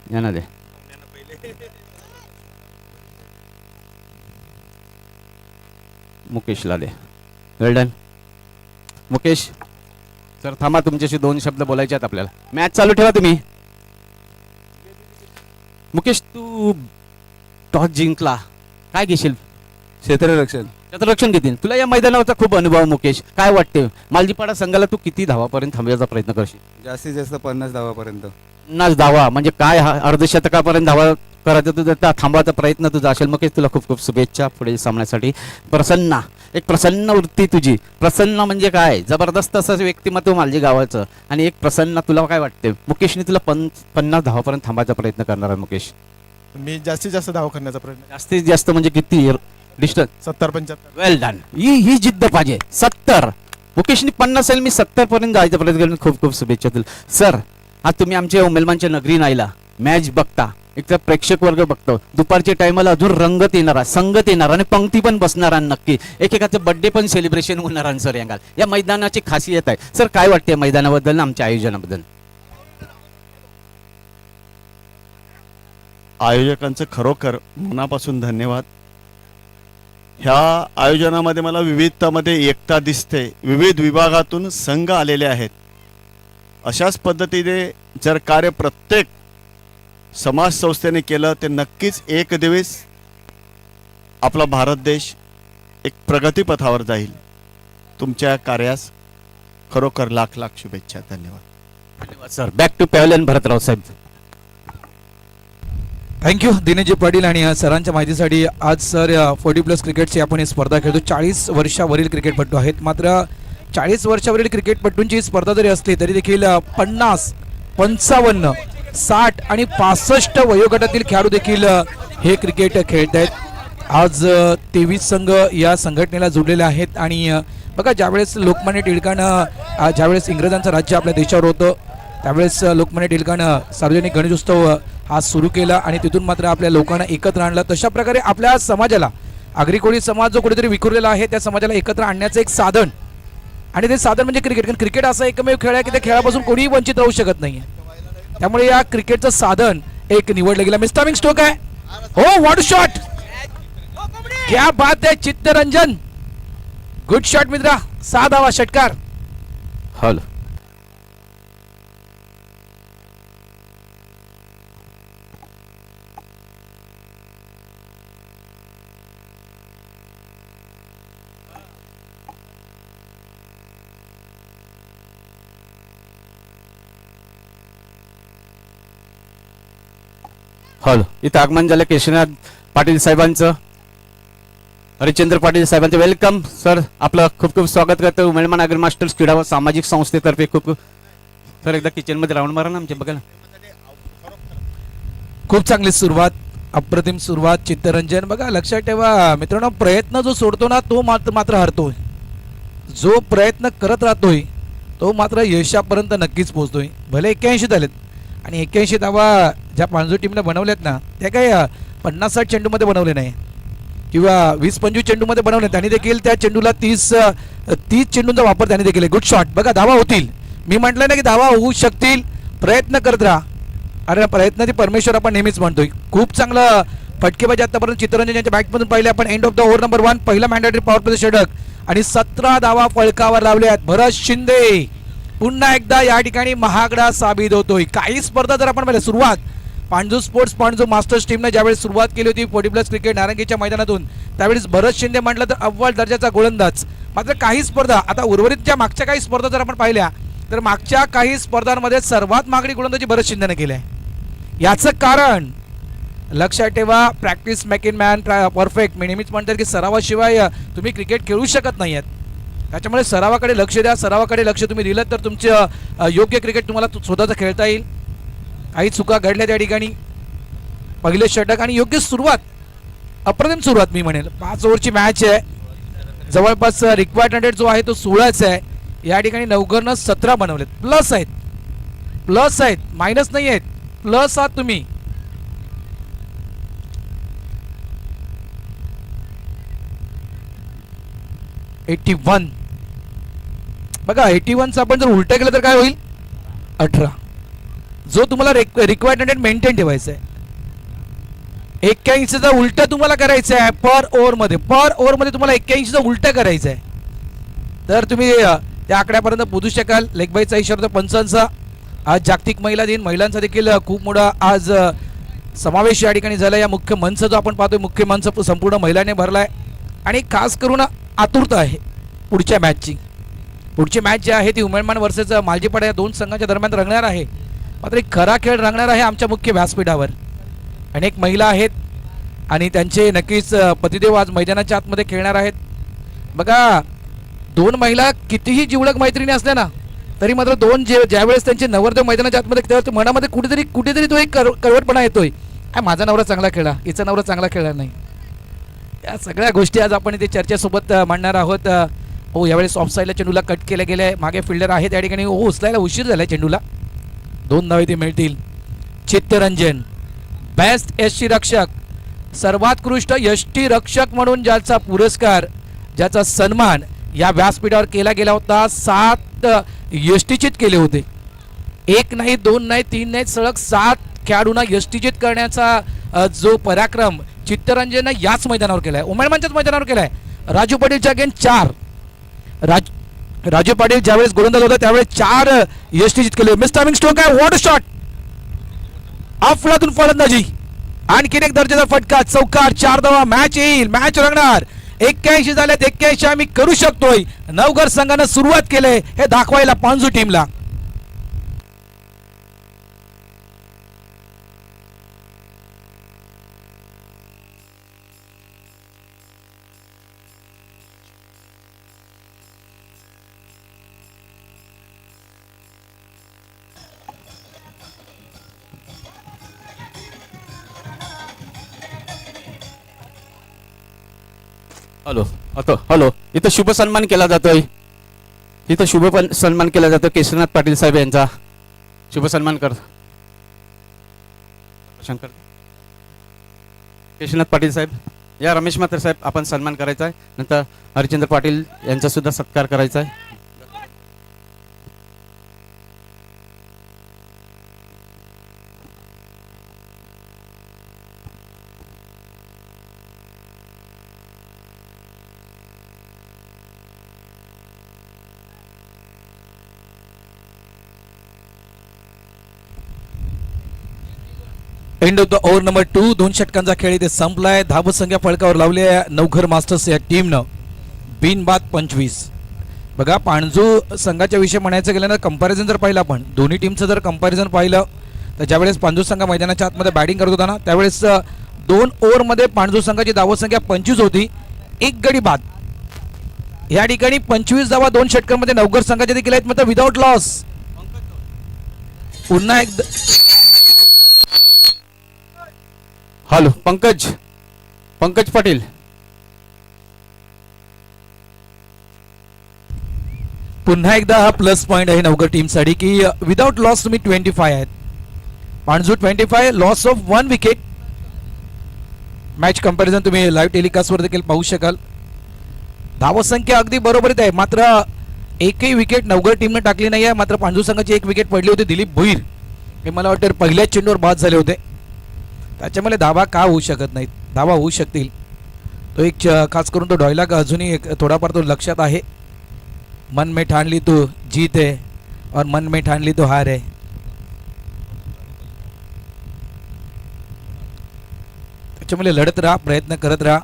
यांना दे. मुकेशला दे. वेल done Mukesh. Sir थांबा, तुमच्याशी 2 शब्द बोलायचे आहेत आपल्याला. मॅच चालू ठेवा तुम्ही. मुकेश, तू टॉस जिंकला, काय घेशील? क्षेत्ररक्षण. क्षेत्ररक्षण घेतील. तुला या मैदानावरचा खूप अनुभव मुकेश, काय वाटते मालजीपाडा संघाला तू किती धावापर्यंत थांबवायचा प्रयत्न करशील? जास्तीत जास्त 50 धावापर्यंत. 50 धावा म्हणजे काय, अर्धशतकापर्यंत धावा करायचं तुझं, थांबवायचा प्रयत्न तुझा असेल. मुकेश, तुला खूप खूप शुभेच्छा पुढील सामन्यासाठी. प्रसन्न, एक प्रसन्न वृत्ती तुझी. प्रसन्न म्हणजे काय, जबरदस्त असं व्यक्तिमत्व मालजी गावाचं. आणि एक प्रसन्न, तुला काय वाटते? मुकेशने तुला 50 धावापर्यंत थांबायचा प्रयत्न करणार आहे. मुकेश, मी जास्तीत जास्त धाव करण्याचा प्रयत्न. जास्तीत जास्त म्हणजे किती डिस्टन्स? 70-75. वेल डन. ही जिद्द पाहिजे. 70. मुकेशनी 50 मी 70 पर्यंत जायचा प्रयत्न करेन. खूप खूप शुभेच्छा तुला. सर, आज तुम्ही आमच्या उमेलमानच्या नगरी नाहीला मॅच बघता, एक तर प्रेक्षक वर्ग बघतो, दुपारच्या टायमाला अजून रंगत येणारा, संगत येणार आणि पंक्ती पण बसणार नक्की. एकेकाचं बर्थडे पण सेलिब्रेशन होणार सर. या मैदानाची खासियत आहे. सर, काय वाटते मैदानाबद्दल, आमच्या आयोजनाबद्दल? आयोजकांचं खरोखर मनापासून धन्यवाद. ह्या आयोजनामध्ये मला विविधतामध्ये एकता दिसते. विविध विभागातून संघ आलेले आहेत. अशाच पद्धतीने जर कार्य प्रत्येक समाज संस्थेने केलं तर नक्कीच एक दिवस आपला भारत देश एक प्रगतीपथावर जाईल. तुमच्या कार्यास खरोखर लाख लाख शुभेच्छा. धन्यवाद. धन्यवाद sir. Back to pavilion Bharatrao साहेब. थँक्यू दिनेशजी पाटील आणि सरांच्या माहितीसाठी. आज सर 40+ क्रिकेटची आपण ही स्पर्धा खेळतो. 40 वर्षावरील क्रिकेटपटू आहेत. मात्र 40 वर्षावरील क्रिकेटपटूंची स्पर्धा जरी असली तरी देखील 50, 55, 60 आणि 65 वयोगटातील खेळाडू देखील हे क्रिकेट खेळत आहेत. आज 23 संघ या संघटनेला जुडलेले आहेत. आणि बघा, ज्यावेळेस लोकमान्य टिळकानं, ज्यावेळेस इंग्रजांचं राज्य आपल्या देशावर होतं, त्यावेळेस लोकमान्य टिळकानं सार्वजनिक गणेशोत्सव हा सुरू केला आणि तिथून मात्र आपल्या लोकांना एकत्र आणलं. तशा प्रकारे आपल्या समाजाला, आगरी कोळी समाज जो कुठेतरी विखुरलेला आहे, त्या समाजाला एकत्र आणण्याचं एक साधन, आणि ते साधन म्हणजे क्रिकेट. कारण क्रिकेट असा एकमेव खेळ आहे की त्या खेळापासून कोणीही वंचित राहू शकत नाही. त्यामुळे या क्रिकेटचं साधन एक निवडलं गेलं. मिस्टरिंग स्ट्रोक आहे. हो, व्हॉट शॉट, क्या बात आहे चित्तरंजन, गुड शॉट मित्रा. 6 धावा, षटकार. हॅलो. हॅलो. इथं आगमन झालं केशवनाथ पाटील साहेबांचं, हरिश्चंद्र पाटील साहेबांचं. Welcome sir. आपलं खूप खूप स्वागत करतो उमेदमान अग्र मास्टर्स क्रीडा व सामाजिक संस्थेतर्फे. खूप सर, एकदा किचन मध्ये राऊंड मारा ना आमच्या बघायला. खूप चांगली सुरुवात, अप्रतिम सुरुवात. चित्तरंजन, बघा लक्षात ठेवा मित्रांनो, प्रयत्न जो सोडतो ना तो मात्र हरतोय. जो प्रयत्न करत राहतोय तो मात्र यशापर्यंत नक्कीच पोहोचतोय. भले 81 झालेत आणि 81 धावा ज्या पांजू टीमने बनवल्यात ना, त्या काही 50-60 चेंडूमध्ये बनवले नाही किंवा 20-25 चेंडूमध्ये बनवले. त्यांनी देखील त्या चेंडूला 30 चेंडूंचा वापर त्यांनी देखील. Good shot. बघा, धावा होतील. मी म्हटलं ना की धावा होऊ शकतील. प्रयत्न करत राहा. अरे प्रयत्नाची परमेश्वर आपण नेहमीच म्हणतोय. खूप चांगलं फटकेबाजी आतापर्यंत चित्तरंजन यांच्या बॅटमधून पाहिले आपण. End of the over number 1, पहिला मॅन्डेटरी पॉवर प्ले षटक आणि 17 धावा फळकावर लावल्यात. भरत शिंदे पुन्हा एकदा या ठिकाणी महागडा साबित होतोय. काही स्पर्धा जर आपण पाहिल्या, सुरुवात पांजू स्पोर्ट्स पांजू मास्टर्स टीमने ज्यावेळेस सुरुवात केली होती 40+ क्रिकेट नारंगीच्या मैदानातून, त्यावेळेस भरत शिंदे म्हटलं तर अव्वल दर्जाचा गोलंदाज. मात्र काही स्पर्धा, आता उर्वरित ज्या मागच्या काही स्पर्धा जर आपण पाहिल्या तर मागच्या काही स्पर्धांमध्ये सर्वात मागणी गोलंदाजी भरत शिंदेने केली आहे. याचं कारण लक्षात ठेवा, practice make in man perfect. मी नेहमीच म्हणतात की सरावाशिवाय तुम्ही क्रिकेट खेळू शकत नाही आहेत. त्याच्यामुळे सरावाकडे लक्ष द्या. सरावाकडे लक्ष तुम्ही दिलं तर तुमचं योग्य क्रिकेट तुम्हाला स्वतःचं खेळता येईल. काही चुका घडल्या त्या ठिकाणी. पहिले षटक आणि योग्य सुरुवात, अप्रतिम सुरुवात मी म्हणेल. 5 ओव्हरची मॅच आहे. जवळपास रिक्वायर्ड रन रेट जो आहे तो 16च आहे. या ठिकाणी नवघरनं 17 बनवलेत. प्लस आहेत, मायनस नाही आहेत, प्लस आहात तुम्ही. $81. बघा 81चं आपण जर उलट केलं तर काय होईल? 18. जो तुम्हाला रिक्वायरमेंट मेंटेन ठेवायचा आहे. 81चा उलट तुम्हाला करायचं आहे पर ओव्हरमध्ये तुम्हाला 81चा उलट करायचं आहे. तर तुम्ही त्या आकड्यापर्यंत पोहोचू शकाल. लेगबाईचा इशारा पंचांचा. आज जागतिक महिला दिन, महिलांचा देखील खूप मोठा आज समावेश या ठिकाणी झाला. या मुख्य मंच जो आपण पाहतोय, मुख्य मंच संपूर्ण महिलांनी भरलाय आणि खास करून आतुरता आहे पुढच्या मॅचची. पुढची मॅच जी आहे ती उमेदमान वर्सेस मालजीपाडा या दोन संघांच्या दरम्यान रंगणार आहे. मात्र एक खरा खेळ रंगणार आहे आमच्या मुख्य व्यासपीठावर. अनेक महिला आहेत आणि त्यांचे नक्कीच पतिदेव आज मैदानाच्या आतमध्ये खेळणार आहेत. बघा, दोन महिला कितीही जिवलग मैत्रिणी असल्या ना तरी मात्र ज्यावेळेस त्यांचे नवरदेव मैदानाच्या आतमध्ये त्यावेळेस मनामध्ये कुठेतरी तो एक कडवटपणा येतोय. माझा नवरा चांगला खेळला, हिचा नवरा चांगला खेळला नाही. या सगळ्या गोष्टी आज आपण इथे चर्चेसोबत मांडणार आहोत. हो, यावेळेस ऑफ साईडला चेंडूला कट केलं गेलंय. मागे फिल्डर आहे त्या ठिकाणी. हो, उचलायला उशीर झालाय चेंडूला. 2 धावे ते मिळतील. चित्तरंजन बेस्ट यष्टी रक्षक, सर्वोत्कृष्ट यष्टी रक्षक म्हणून ज्याचा पुरस्कार, ज्याचा सन्मान या व्यासपीठावर केला गेला होता. 7 यष्टीचित केले होते. 1 नाही, 2 नाही, 3 नाही, सलग 7 खेळाडूंना यष्टीचित करण्याचा जो पराक्रम चित्तरंजन याच मैदानावर केलाय, उमेदमानच्याच मैदानावर केलाय. राजू पाटीलच्या अगेन 4. राजू पाटील ज्यावेळेस गोलंदाज होता त्यावेळेस 4 यष्टीचित केले. मिस्टर्मिंग स्ट्रोक आहे. वॉट शॉट, अफलातून फलंदाजी, आणखीन एक दर्जाचा फटका, चौकार, 4 धावा. मॅच येईल, मॅच रंगणार. 81 झालेत. 81 आम्ही करू शकतोय. नवघर संघानं सुरुवात केले हे दाखवायला पांजू टीमला. हॅलो हॅलो, इथं शुभ सन्मान केला जातोय. इथं सन्मान केला जातो केशरनाथ पाटील साहेब यांचा. शुभ सन्मान कर शंकर. केशरनाथ पाटील साहेब या. रमेश म्हात्रे साहेब आपण सन्मान करायचा आहे. नंतर हरिचंद्र पाटील यांचा सुद्धा सत्कार करायचा आहे. End of the over number 2. 2 षटकांचा खेळ इथे संपलाय. धावसंख्या फळकावर लावली आहे नवघर मास्टर्स या टीमनं. बिनबाद 25. बघा, पाणजू संघाच्या विषयी म्हणायचं गेलं ना, कंपॅरिझन जर पाहिलं आपण दोन्ही टीमचं जर कंपॅरिझन पाहिलं तर ज्यावेळेस पाणजू संघ मैदानाच्या आतमध्ये बॅटिंग करत होता ना त्यावेळेस 2 ओव्हरमध्ये पाणजू संघाची धावसंख्या 25 होती. 1 गडी बाद. या ठिकाणी 25 धावा 2 षटकांमध्ये नवघर संघाच्या देखील आहेत, मात्र विदाउट लॉस. पुन्हा एकदा हॅलो, पंकज पाटील. पुन्हा एकदा हा प्लस पॉइंट आहे नवघर टीमसाठी की विदाउट लॉस तुम्ही 25 आहेत. Panju 25, loss of 1 wicket. Match comparison तुम्ही लाईव्ह टेलिकास्टवर देखील पाहू शकाल. धावसंख्या अगदी बरोबरीत आहे, मात्र एकही विकेट नवघर टीमने टाकली नाही आहे. मात्र पाणजू संघाची 1 विकेट पडली होती. दिलीप भोईर हे मला वाटतं पहिल्याच चेंडूवर बाद झाले होते. त्याच्यामुळे धावा का होऊ शकत नाहीत, धावा होऊ शकतील. तो एक खास करून तो डॉयलॉग अजूनही एक थोडाफार तो लक्षात आहे. मन में ठान ली तो जीत है और मन में ठान ली तो हार है. त्याच्यामुळे लढत राहा, प्रयत्न करत राहा.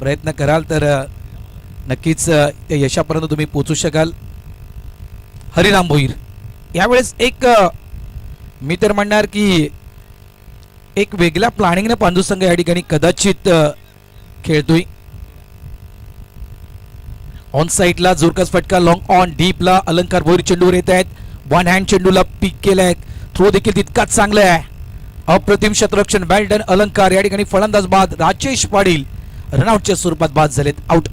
प्रयत्न कराल तर नक्कीच त्या यशापर्यंत तुम्ही पोहोचू शकाल. हरिराम भोईर यावेळेस एक मी तर म्हणणार की एक वेगळ्या प्लॅनिंगने पांडू संघ या ठिकाणी कदाचित खेळतोय. ऑन साईडला जोरकस फटका, लॉंग ऑन डीपला अलंकार भोईर चेंडूवर येत आहेत. 1 हँड चेंडूला पिक केलाय. थ्रो देखील तितकाच चांगला आहे. अप्रतिम शतरक्षण, बॅल्डन अलंकार या ठिकाणी फलंदाज बाद. राजेश पाटील रनआउटच्या स्वरूपात बाद झालेत, आउट.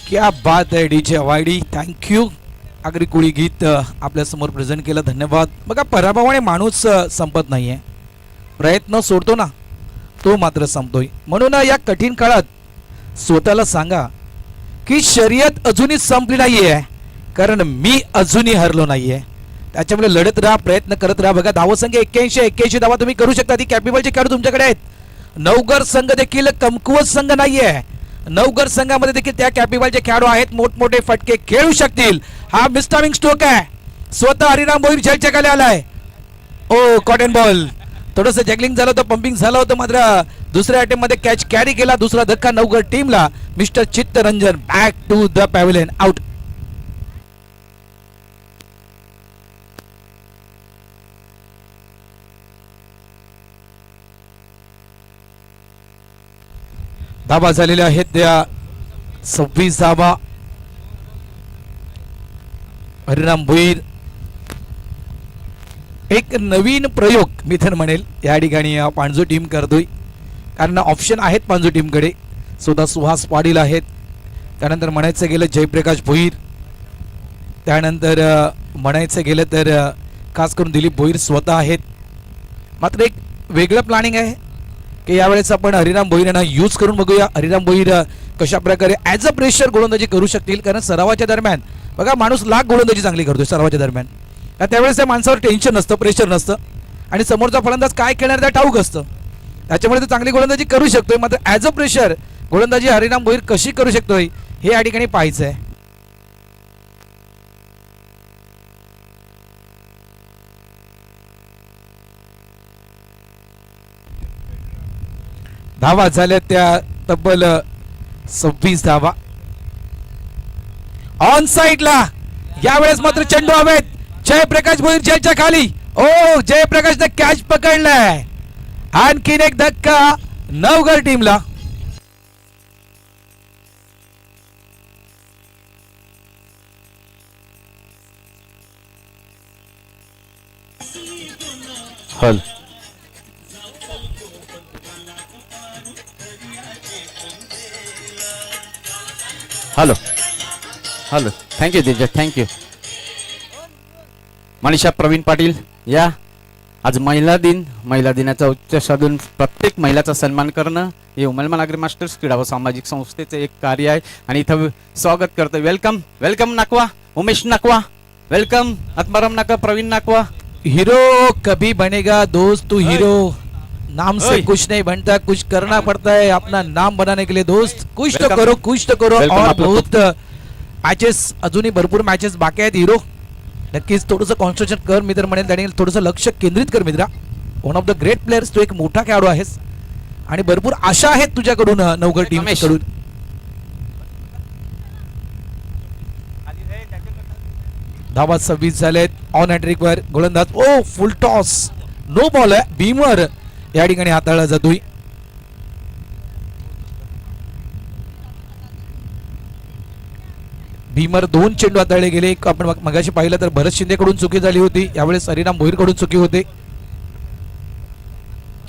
क्या बात आहे डीजे वायडी, थँक्यू. आगरी कुळी गीत आपल्या समोर प्रेझेंट केलं, धन्यवाद. बघा, पराभवाने माणूस संपत नाहीये, प्रयत्न सोडतो ना तो मात्र संपतोय. म्हणून या कठीण काळात स्वतःला सांगा की शर्यत अजूनही संपली नाहीये, कारण मी अजूनही हरलो नाहीये. त्याच्यामुळे लढत राहा, प्रयत्न करत राहा. बघा, धावसंख्या 81 धावा तुम्ही करू शकता. ती कॅपेबलचे खेळाडू तुमच्याकडे आहेत. नवघर संघ देखील कमकुवत संघ नाहीये. नवघर संघामध्ये देखील त्या कॅपेबलचे खेळाडू आहेत, मोठमोठे फटके खेळू शकतील. हा मिस्टामिंग स्ट्रोक आहे, स्वतः हरिराम भोईर झेलच्या खाली आलाय. ओ कॉटन बॉल, थोडंसं जॅगलिंग झालं होतं, पंपिंग झालं होतं, मात्र दुसऱ्या अटेम्प्ट मध्ये कॅच कॅरी केला. दुसरा धक्का नवघर टीमला. Mister Chittaranjan back to the pavilion, out. धाबा झालेल्या आहेत त्या 26 धाबा. हरिराम भोईर एक नवीन प्रयोग मी तर म्हणेल या ठिकाणी पांजू टीम करतोय, कारण ऑप्शन आहेत पांजू टीमकडे. सुद्धा सुहास पाटील आहेत, त्यानंतर म्हणायचं गेलं जयप्रकाश भोईर, त्यानंतर म्हणायचं गेलं तर खास करून दिलीप भोईर स्वतः आहेत. मात्र एक वेगळं प्लॅनिंग आहे की यावेळेस आपण हरिराम भोईर यांना यूज करून बघूया. हरिराम भोईर कशा प्रकारे ॲज अ प्रेशर गोलंदाजी करू शकतील, कारण सरावाच्या दरम्यान बघा माणूस लाख गोलंदाजी चांगली करतोय सरावाच्या दरम्यान. त्यावेळेस त्या माणसावर टेन्शन नसतं, प्रेशर नसतं, आणि समोरचा फलंदाज काय खेळणार त्या ठाऊक असतं. त्याच्यामुळे तो चांगली गोलंदाजी करू शकतोय. मात्र ॲज अ प्रेशर गोलंदाजी हरिराम भोईर कशी करू शकतोय हे या ठिकाणी पाहायचं आहे. धावा झाल्या त्या तब्बल 26 धावा. ऑन साइडला यावेळेस मात्र चेंडू हवेत. जयप्रकाश भोईर जेलच्या खाली. ओ जयप्रकाशने कॅच पकडलाय. आणखीन एक धक्का नवघर टीमला. हल हॅलो हॅलो, थँक्यू दिलजा, थँक्यू. मनीषा प्रवीण पाटील या. आज महिला दिन, महिला दिनाचा उच्च साधून प्रत्येक महिलाचा सन्मान करणं हे उमलमान आग्री मास्टर्स क्रीडा व सामाजिक संस्थेचे एक कार्य आहे, आणि इथं स्वागत करतो. Welcome welcome Nakwa, Umesh Nakwa, welcome. Atmaram Naka, Pravin नाकवा. Hero कभी बनेगा दोस्त तू हीरो, नाम से कुछ नहीं बनता, कुछ करना पड़ता है अपना नाम बनाने के लिए दोस्त. कुछ तो करो, कुछ तो करो. Welcome और आपलं. बहुत मॅचेस, अजूनही भरपूर मॅचेस बाकी आहेत हीरो. नक्कीच थोडंसं कॉन्सन्ट्रेशन कर मित्र म्हणेल, त्याने थोडंसं लक्ष केंद्रित कर मित्रा. One of the great players, तू एक मोठा खेळाडू आहेस आणि भरपूर आशा आहेत तुझ्याकडून नवघर टीम रमेश. कडून. धावा 26 झालेत. ऑन हॅट्रिक वर गोलंदाज. ओ फुल टॉस, नो बॉल आहे. भीमर या ठिकाणी हाताळला जातोय. भीमर 2 चेंडू हाताळले गेले. एक आपण मगाशी पाहिलं तर भरत शिंदे कडून चुकी झाली होती, यावेळेस हरिराम भोईर कडून चुकी होते.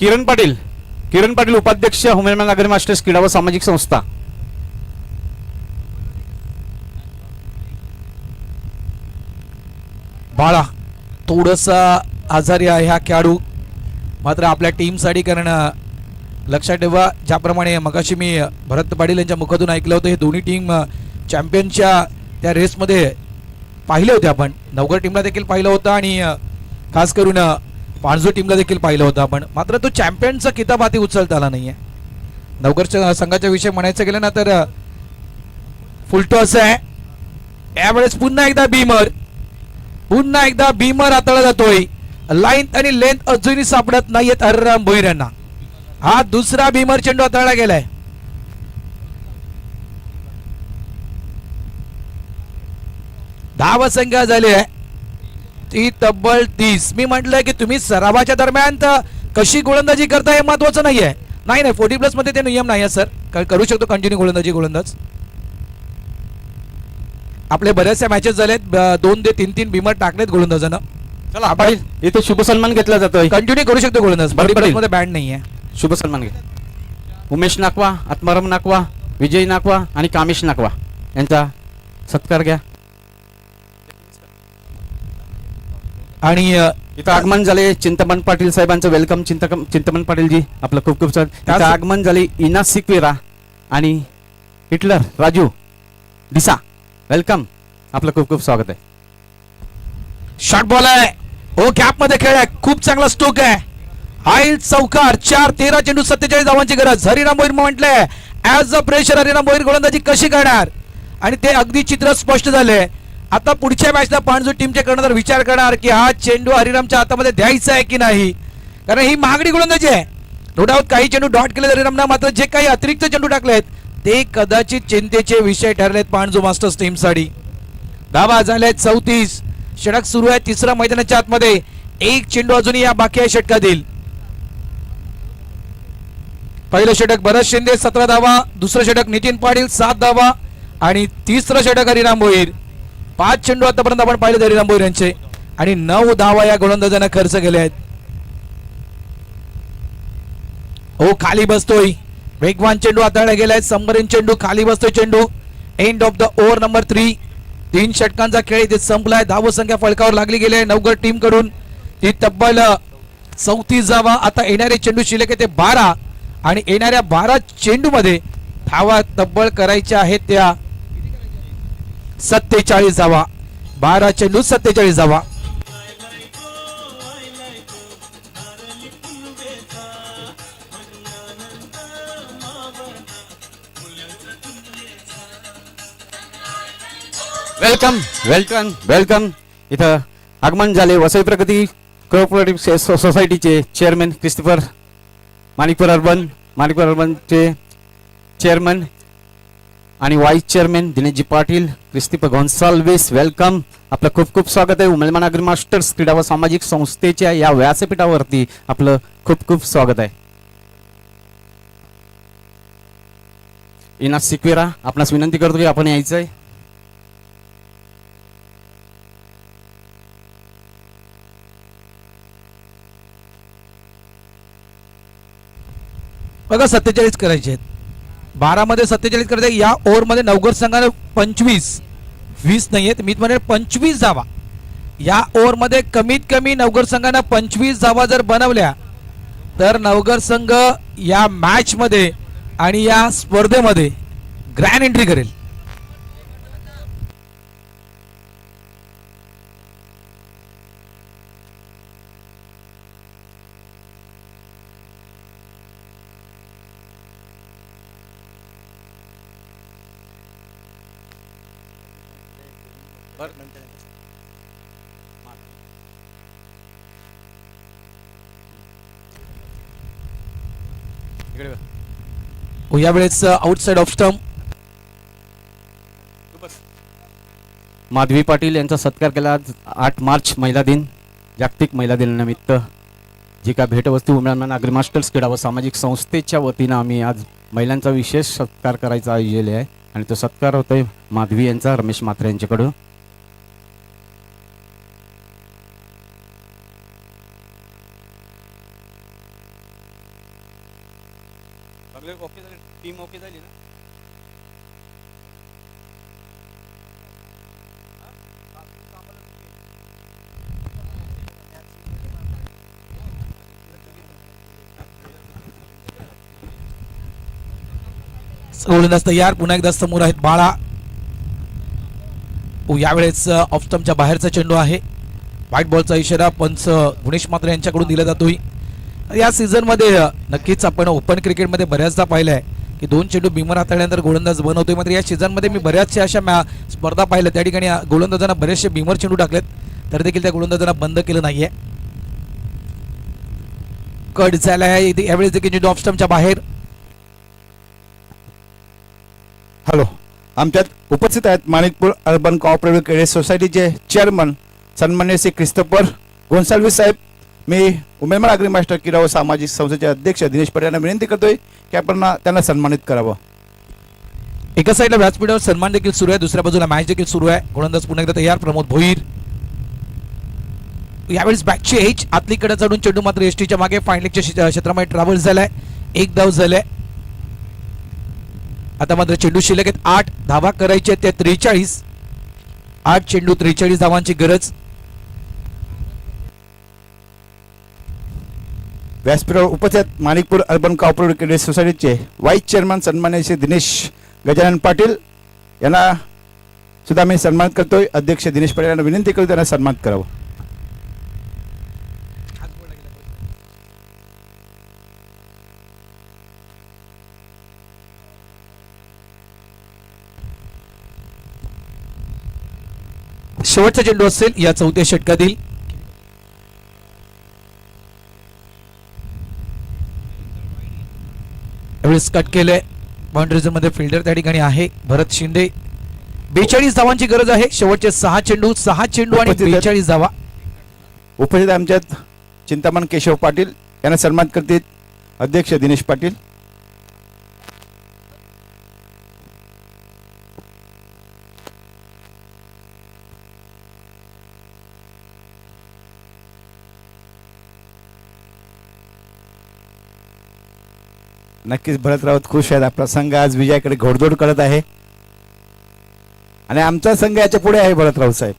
किरण पाटील, किरण पाटील उपाध्यक्ष उमलमान आग्री मास्टर्स क्रीडा व सामाजिक संस्था. बाळा थोडसा आजारी आहे हा खेळाडू, मात्र आपल्या टीमसाठी, कारण लक्षात ठेवा ज्याप्रमाणे मगाशी मी भरत पाटील यांच्या मुखातून ऐकलं होतं, हे दोन्ही टीम चॅम्पियनच्या त्या रेसमध्ये पाहिले होते आपण. नवघर टीमला देखील पाहिलं होतं आणि खास करून पाणजू टीमला देखील पाहिलं होतं आपण. मात्र तो चॅम्पियनचा किताब हाती उचलता आला नाहीये. नवघरच्या संघाच्या विषयी म्हणायचं गेलं ना तर फुलटॉस आहे. यावेळेस पुन्हा एकदा भीमर, पुन्हा एकदा भीमर हाताळला जातोय. लाईन आणि लेंथ अजूनही सापडत नाहीयेत हरिराम भोईर यांना. हा दुसरा भीमर चेंडू हाताळला गेलाय. धावसंख्या झाली आहे ती तब्बल 30. मी म्हटलंय की तुम्ही सरावाच्या दरम्यान कशी गोलंदाजी करता हे महत्वाचं नाहीये. नाही 40+ मध्ये ते नियम नाही सर, करू शकतो कंटिन्यू गोलंदाजी गोलंदाज. आपले बऱ्याचशा मॅचेस झालेत, 2 ते 3 भीमर टाकलेत गोलंदाजानं. चला पाटील, इथे शुभ सन्मान घेतला जातोय. कंटिन्यू करू शकतो गोलंदाज, 40+ मध्ये बँड नाहीये. शुभ सन्मान घे. उमेश नाकवा, आत्माराम नाकवा, विजय नाकवा आणि कामेश नाकवा. यांचा सत्कार घ्या. आणि इथं आगमन झाले चिंतामण पाटील साहेबांचं वेलकम. चिंतामण पाटील जी आपलं खूप खूप स्वागत. इथं आगमन झाले इना सिक्वेरा आणि हिटलर राजू डिसा, वेलकम, आपलं खूप खूप स्वागत आहे. शॉट बॉल आहे, ओ कॅप मध्ये खेळ आहे, खूप चांगला स्ट्रोक आहे. हाईल चौकार, 4-13 चेंडू 47 धावांची गरज. हरिराम भोईर म्हटलंय as a pressure Hariram Bhoir गोलंदाजी कशी करणार, आणि ते अगदी चित्र स्पष्ट झाले. आता पुढच्या मॅचला पाणजू टीमचे कर्णधार विचार करणार की हा चेंडू हरिरामच्या हातामध्ये द्यायचा आहे की नाही, कारण ही महागडी गोलंदाजी आहे. नो डाऊट काही चेंडू डॉट केले हरिरामना, मात्र जे काही अतिरिक्त चेंडू टाकलेत ते कदाचित चिंतेचे विषय ठरलेत पाणजू मास्टर्स टीमसाठी. धावा झाल्यात 34. षटक सुरू आहे तिसरा मैदानाच्या आतमध्ये. एक चेंडू अजूनही या बाकी आहे षटकातील. पहिलं षटक भरत शिंदे 17 धावा, दुसरं षटक नितीन पाटील 7 धावा आणि तिसरं षटक हरिराम भोईर. 5 चेंडू आतापर्यंत आपण पाहिले हरिराम भोईर यांचे आणि 9 धावा या गोलंदाजांना खर्च केले आहेत. ओ खाली बसतोय, वेगवान चेंडू हाताळला गेलाय. सबमरीन चेंडू खाली बसतोय. चेंडू end of the over number 3. 3 षटकांचा खेळ इथे संपलाय. धावसंख्या फळकावर लागली गेली आहे नवगड टीम कडून. ती तब्बल 34 धावा. आता येणारे चेंडू शिल्लक आहे ते 12 आणि येणाऱ्या 12 चेंडू मध्ये धावा तब्बल करायच्या आहेत त्या 47 धावा. 12 चेंडू 47 धावा. Welcome welcome welcome. इथं आगमन झाले वसई प्रगती कोऑपरेटिव्ह सोसायटीचे चेअरमॅन क्रिस्टोफर माणिकपूर अर्बनचे चेअरमन आणि vice chairman दिनेशजी Patil, Christopher गोन्साल्वेस, welcome, आपलं खूप खूप स्वागत आहे. उमेदमान अग्री मास्टर्स क्रीडा व सामाजिक संस्थेच्या या व्यासपीठावरती आपलं खूप खूप स्वागत आहे. इना सिक्वेरा, आपणास विनंती करतो की आपण यायचं आहे. बघा 47 करायचे आहेत. 12 मध्ये 47 करायचे. या ओव्हर मध्ये नवगड संघाने 25-20 नाहीयेत, मी म्हणेल 25 धावा. या ओव्हर मध्ये कमीत कमी नवगड संघाने 25 धावा जर बनवल्या तर नवगड संघ या मॅच मध्ये आणि या स्पर्धेमध्ये ग्रँड एंट्री करेल. यावेळेस outside off stump Madhavi Patil यांचा सत्कार केला. आज 8 मार्च महिला दिन, जागतिक महिला दिनानिमित्त जी का भेटवस्तू उमेदमान अग्री मास्टर्स क्रीडा व सामाजिक संस्थेच्या वतीनं आम्ही आज महिलांचा विशेष सत्कार करायचा आयोजन आहे आणि तो सत्कार होतोय माधवी यांचा रमेश म्हात्रे यांच्याकडून. टीम ओके झाली ना. गोलंदाज तयार. पुन्हा एकदा समोर आहेत बाळा. यावेळेस ऑफ स्टंपच्या बाहेरचा चेंडू आहे. व्हाईट बॉलचा इशारा पंच गुणेश म्हात्रे यांच्याकडून दिला जातोय. या सीझन मध्ये नक्कीच आपण ओपन क्रिकेटमध्ये बऱ्याचदा पाहिलंय की 2 चेंडू बिमर हाताळल्यानंतर गोलंदाज बंद होतोय. मात्र या सीझन मध्ये मी बऱ्याचशा अशा स्पर्धा पाहिल्या त्या ठिकाणी गोलंदाजांना बरेचसे बिमर चेंडू टाकलेत तर देखील त्या गोलंदाजांना बंद केलं नाहीये. कट झाला आहे यावेळेस देखील चेंडू ऑफ स्टंपच्या बाहेर. हॅलो, आमच्यात उपस्थित आहेत माणिकपूर अर्बन कोऑपरेटिव्ह क्रेडिट सोसायटीचे चेअरमन सन्मान्य श्री क्रिस्टोफर गोन्साल्विस साहेब. मी उमेदवार अग्री मास्टर क्रीडा व सामाजिक संस्थेचे अध्यक्ष दिनेश पाटील यांना विनंती करतोय की आपण त्यांना सन्मानित करावं. एका साईडला व्यासपीठावर सन्मान देखील सुरू आहे, दुसऱ्या बाजूला मॅच देखील सुरू आहे. गोलंदाज पुन्हा एकदा तयार प्रमोद भोईर. यावेळेस बॅकची एज आतलीकडे चढून चेंडू मात्र एसटीच्या मागे फायनलिंगच्या क्षेत्रामध्ये ट्रॅव्हल झालाय. 1 धाव झालाय. आता मात्र चेंडू शिल्लक आहेत 8 धावा करायचे ते 43. 8 चेंडू 43 धावांची गरज. व्यासपीठावर उपस्थित माणिकपूर अर्बन कोऑपरेटिव्ह क्रेडिट सोसायटीचे व्हाईस चेअरमन सन्माननीय श्री दिनेश गजानन पाटील यांना सुद्धा मी सन्मान करतोय. अध्यक्ष दिनेश पाटील यांना विनंती करतो त्यांना सन्मान करावं. शेवटचा चेंडू असेल या 4थ्या षटकातील. यावेळेस कट केलंय. बाउंड्री झोन मध्ये फिल्डर त्या ठिकाणी आहे भरत शिंदे. 42 धावांची गरज आहे. शेवटचे 6 चेंडू आणि 42 धावा. उपस्थित आमच्यात चिंतामण केशव पाटील यांना सन्मान करतील अध्यक्ष दिनेश पाटील. नक्कीच भरत राऊत खुश आहेत. आपला संघ आज विजयाकडे घोडदौड करत आहे आणि आमचा संघ याच्या पुढे आहे. भरत राऊत साहेब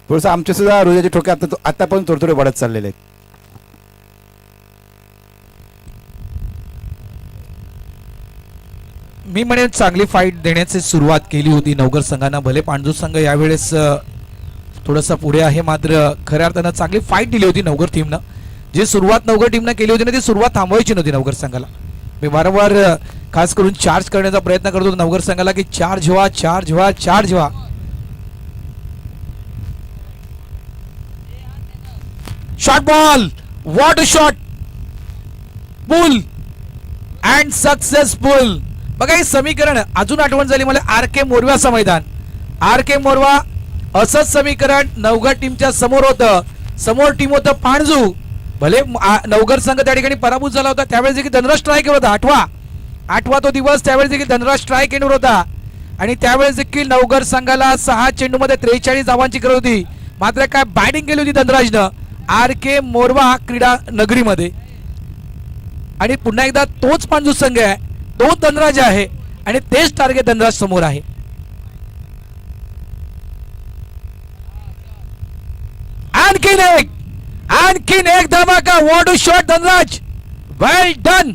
थोडस आमचे सुद्धा रोजाचे ठोके आता पण थोडे वाढत चाललेले आहेत. मी म्हणेन चांगली फाईट देण्याची सुरुवात केली होती नवगर संघानं. भले पांडू संघ यावेळेस थोडासा पुढे आहे मात्र खऱ्या अर्थानं चांगली फाईट दिली होती नवगर टीमनं. जी सुरुवात नवगर टीमनं केली होती ना ती सुरुवात थांबवायची नव्हती नवगर संघाला. मी वारंवार खास करून चार्ज करण्याचा प्रयत्न करतो नवगर संघाला की चार्ज व्हा. Shot ball, what a shot, pull and successful. बघा हे समीकरण अजून आठवण झाली मला RK मोरव्याचं मैदान. RK मोरवा असंच समीकरण नवगर टीमच्या समोर होतं. समोर टीम होतं पाणजू. भले नवगर संघ त्या ठिकाणी पराभूत झाला होता त्यावेळेस देखील धनराज स्ट्रायक होता. आठवा तो दिवस. त्यावेळेस देखील धनराज स्ट्रायक एंडवर होता आणि त्यावेळेस देखील नवगर संघाला 6 चेंडू मध्ये 43 धावांची गरज होती. मात्र काय बॅटिंग केली होती धनराजनं RK मोरवा क्रीडा नगरीमध्ये. आणि पुन्हा एकदा तोच पांजू संघ आहे, तोच धनराज आहे आणि तेच टार्गेट धनराज समोर आहे. आणखीन एक धमाका. What a shot Dhanraj, well done.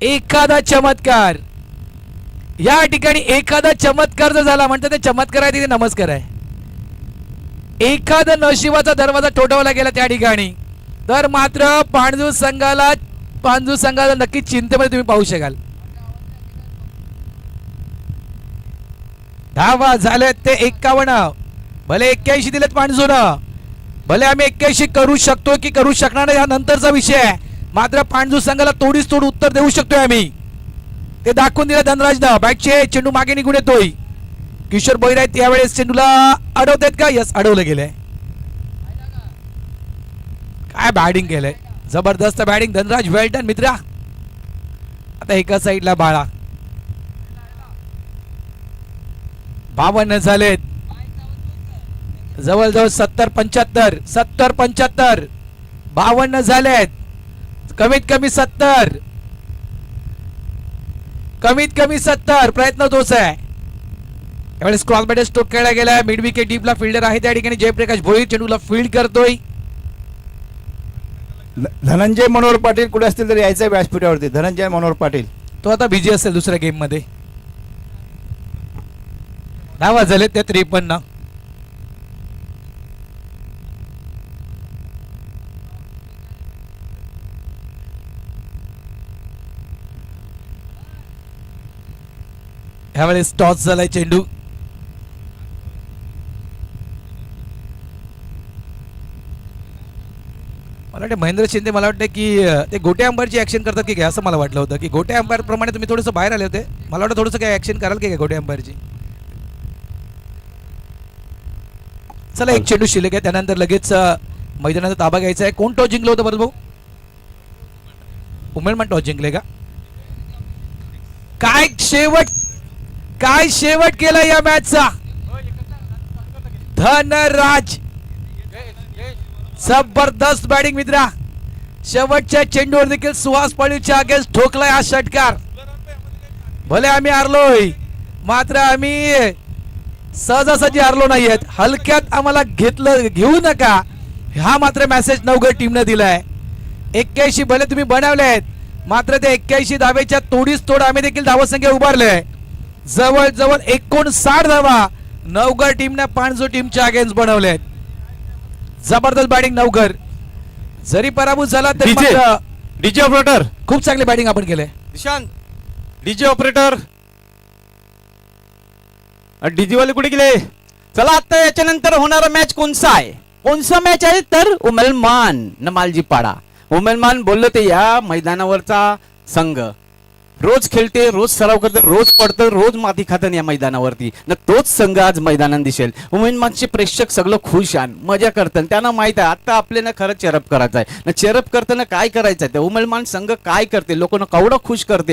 एखादा चमत्कार या ठिकाणी, एखादा चमत्कार जर झाला म्हणतात ते चमत्कार आहे तिथे नमस्कार आहे. एखादा नशिबाचा दरवाजा ठोठावला गेला त्या ठिकाणी तर मात्र पांडू संघाला नक्की चिंतेमध्ये तुम्ही पाहू शकाल. धावा झालेत ते 51. भले 81 दिलेत पांडूनं. भले आम्ही 81 करू शकतो की करू शकणार नाही हा नंतरचा विषय आहे. मात्र पांडू संघाला तोडीस तोड उत्तर देऊ शकतोय आम्ही. ते दाखवून दिलं धनराजनं. बॅटचे चेंडू मागे निघून येतोय. किशोर बैराय त्यावेळेस चेंडूला अडवतायत का? यस, अडवलं गेलंय. काय बॅटिंग केलंय, जबरदस्त बॅटिंग धनराज, वेल डन मित्रा. आता एका साईडला बाळा. 52 झालेत. जवळजवळ 70-75 52 झालेत. कमीत कमी 70 प्रयत्न तोच आहे. यावेळेस क्रॉस बॅट स्ट्रोक खेळला गेला. मिड विकेट डीपला फिल्डर आहे त्या ठिकाणी जयप्रकाश भोईर चेंडूला फील्ड करतोय. धनंजय मनोहर पाटील कुठे असतील तर यायचं व्यासपीठावरती. धनंजय मनोहर पाटील तो आता बिझी असेल दुसऱ्या गेम मध्ये. धावा झाले त्या 53. ह्यावेळेस टॉस झालाय चेंडू. मला वाटतं महेंद्र शिंदे मला वाटतं की ते गोटे अंपायरची ऍक्शन करतात की काय असं मला वाटलं होतं की गोटे अंपायर प्रमाणे तुम्ही थोडंसं बाहेर आले होते. मला वाटतं थोडंसं काय ऍक्शन कराल की काय गोटे अंपायरची. चला एक चेंडू शिल्लक आहे त्यानंतर लगेच मैदानाचा ताबा घ्यायचा आहे. कोण टॉस जिंकलं होतं बरं भाऊ? उमेदमान टॉस जिंकले का? काय शेवट केला या मॅचचा धनराज. जबरदस्त बॅटिंग मित्रा. शेवटच्या चेंडूवर देखील सुहास पाळीवच्या अगेन्स्ट ठोकलाय हा षटकार. भले आम्ही हारलोय मात्र आम्ही सहजासहजी हारलो नाहीयेत. हलक्यात आम्हाला घेऊ नका हा मात्र मेसेज नवगड टीमने दिलाय. 81 भले तुम्ही बनवलेत मात्र ते 81 धावेच्या तोडीस तोड आम्ही देखील धावसंख्या उभारले. जवळजवळ 59 धावा नवगड टीमने पाणजो टीमच्या अगेन्स्ट बनवलेत. जबरदस्त बॅटिंग नवगड. जरी पराभूत झाला तरी डीजे मात्र डीजे ऑपरेटर खूप चांगली बॅटिंग आपण केले. निशांत डीजे ऑपरेटर डीजे वाले कुठे गेले? चला आता याच्यानंतर होणारा मॅच कोणसा मॅच आहे तर उमेलमान नमालजीपाडा. उमेलमान बोललो ते या मैदानावरचा संघ रोज खेळते, रोज सराव करते, रोज पडतं, रोज माती खातं या मैदानावरती न तोच संघ आज मैदानात दिसेल. उमेलमानचे प्रेक्षक सगळं खुश आणि मजा करतात. त्यांना माहित आहे आता आपल्याला खरं चेअरअप करायचं आहे. चेअरअप करताना काय करायचं आहे, उमेलमान संघ काय करते, लोकांना केवढं खुश करते